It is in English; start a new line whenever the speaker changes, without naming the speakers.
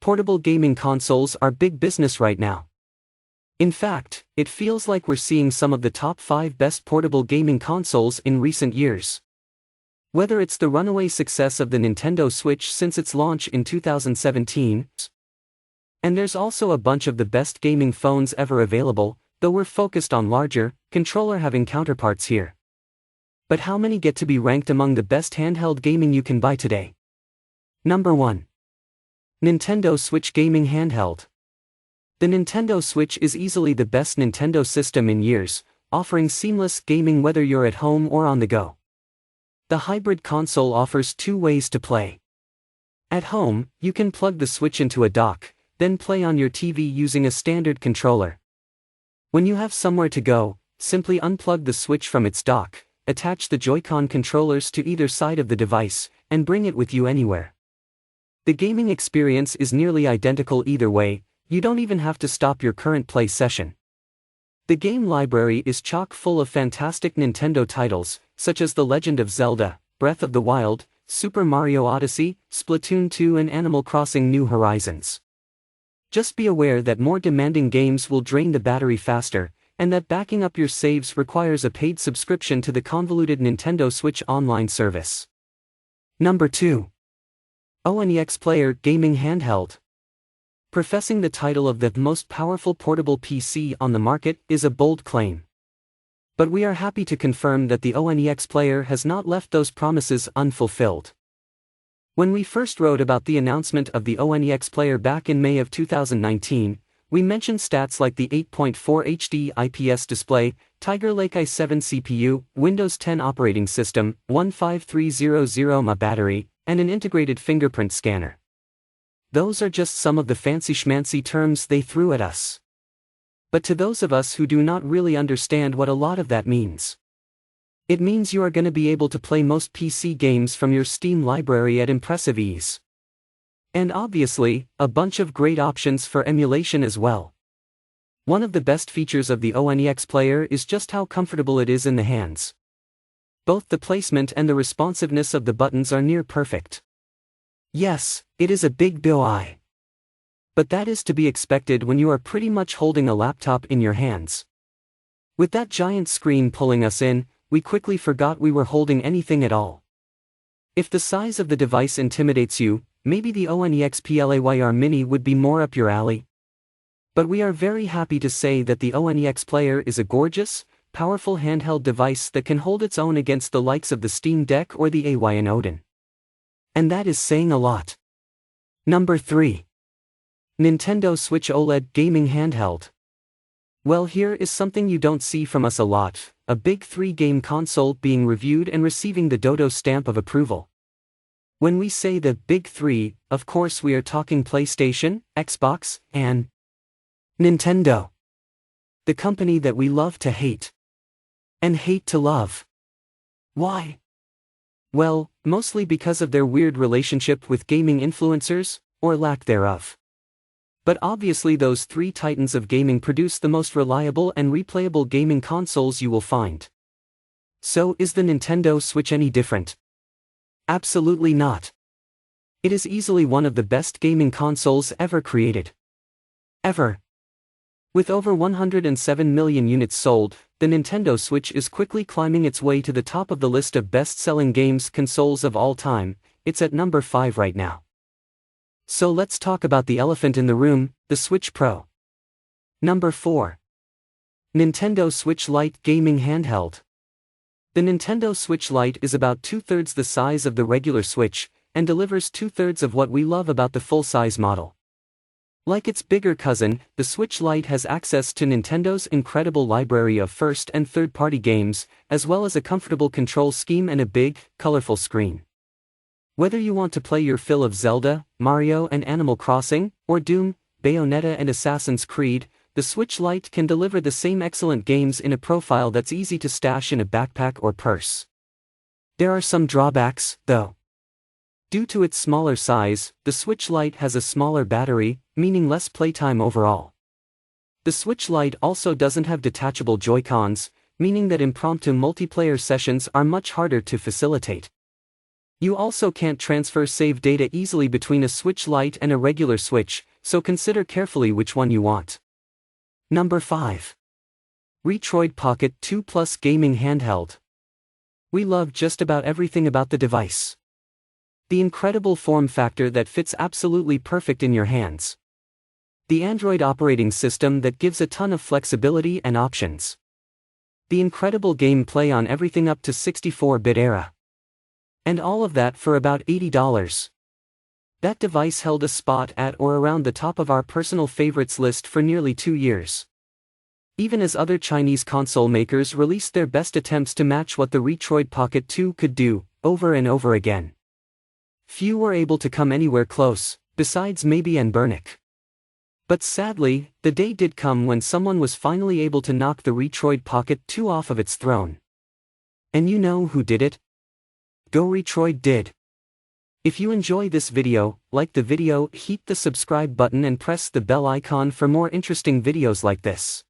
portable gaming consoles are big business right now. In fact, it feels like we're seeing some of the top 5 best portable gaming consoles in recent years. Whether it's the runaway success of the Nintendo Switch since its launch in 2017, and there's also a bunch of the best gaming phones ever available, though we're focused on larger, controller-having counterparts here. But how many get to be ranked among the best handheld gaming you can buy today? Number 1. Nintendo Switch Gaming Handheld. The Nintendo Switch is easily the best Nintendo system in years, offering seamless gaming whether you're at home or on the go. The hybrid console offers 2 ways to play. At home, you can plug the Switch into a dock, then play on your TV using a standard controller. When you have somewhere to go, simply unplug the Switch from its dock, attach the Joy-Con controllers to either side of the device, and bring it with you anywhere. The gaming experience is nearly identical either way. You don't even have to stop your current play session. The game library is chock full of fantastic Nintendo titles, such as The Legend of Zelda, Breath of the Wild, Super Mario Odyssey, Splatoon 2 and Animal Crossing: New Horizons. Just be aware that more demanding games will drain the battery faster, and that backing up your saves requires a paid subscription to the convoluted Nintendo Switch Online service. Number 2. ONEX Player Gaming Handheld. Professing the title of the most powerful portable PC on the market is a bold claim. But we are happy to confirm that the ONEX Player has not left those promises unfulfilled. When we first wrote about the announcement of the ONEX Player back in May of 2019, we mentioned stats like the 8.4 HD IPS display, Tiger Lake i7 CPU, Windows 10 operating system, 15300 mAh battery, and an integrated fingerprint scanner. Those are just some of the fancy schmancy terms they threw at us. But to those of us who do not really understand what a lot of that means, it means you are going to be able to play most PC games from your Steam library at impressive ease. And obviously, a bunch of great options for emulation as well. One of the best features of the ONEX Player is just how comfortable it is in the hands. Both the placement and the responsiveness of the buttons are near perfect. Yes, it is a big boy. But that is to be expected when you are pretty much holding a laptop in your hands. With that giant screen pulling us in, we quickly forgot we were holding anything at all. If the size of the device intimidates you, maybe the ONEX Player Mini would be more up your alley. But we are very happy to say that the ONEX Player is a gorgeous, powerful handheld device that can hold its own against the likes of the Steam Deck or the AYN Odin. And that is saying a lot. Number 3. Nintendo Switch OLED Gaming Handheld. Well, here is something you don't see from us a lot, a big 3 game console being reviewed and receiving the Dodo stamp of approval. When we say the big 3, of course we are talking PlayStation, Xbox, and Nintendo. The company that we love to hate. And hate to love. Why? Well, mostly because of their weird relationship with gaming influencers, or lack thereof. But obviously those 3 titans of gaming produce the most reliable and replayable gaming consoles you will find. So is the Nintendo Switch any different? Absolutely not. It is easily one of the best gaming consoles ever created. Ever. With over 107 million units sold, the Nintendo Switch is quickly climbing its way to the top of the list of best-selling games consoles of all time. It's at number 5 right now. So let's talk about the elephant in the room, the Switch Pro. Number 4. Nintendo Switch Lite Gaming Handheld. The Nintendo Switch Lite is about 2/3 the size of the regular Switch, and delivers 2/3 of what we love about the full-size model. Like its bigger cousin, the Switch Lite has access to Nintendo's incredible library of first- and third-party games, as well as a comfortable control scheme and a big, colorful screen. Whether you want to play your fill of Zelda, Mario and Animal Crossing, or Doom, Bayonetta and Assassin's Creed, the Switch Lite can deliver the same excellent games in a profile that's easy to stash in a backpack or purse. There are some drawbacks, though. Due to its smaller size, the Switch Lite has a smaller battery, meaning less playtime overall. The Switch Lite also doesn't have detachable Joy-Cons, meaning that impromptu multiplayer sessions are much harder to facilitate. You also can't transfer save data easily between a Switch Lite and a regular Switch, so consider carefully which one you want. Number 5. Retroid Pocket 2 Plus Gaming Handheld. We love just about everything about the device. The incredible form factor that fits absolutely perfect in your hands. The Android operating system that gives a ton of flexibility and options. The incredible gameplay on everything up to 64-bit era. And all of that for about $80. That device held a spot at or around the top of our personal favorites list for nearly 2 years. Even as other Chinese console makers released their best attempts to match what the Retroid Pocket 2 could do, over and over again. Few were able to come anywhere close, besides maybe Anbernic. But sadly, the day did come when someone was finally able to knock the Retroid Pocket 2 off of its throne. And you know who did it? Go Retroid did. If you enjoy this video, like the video, hit the subscribe button and press the bell icon for more interesting videos like this.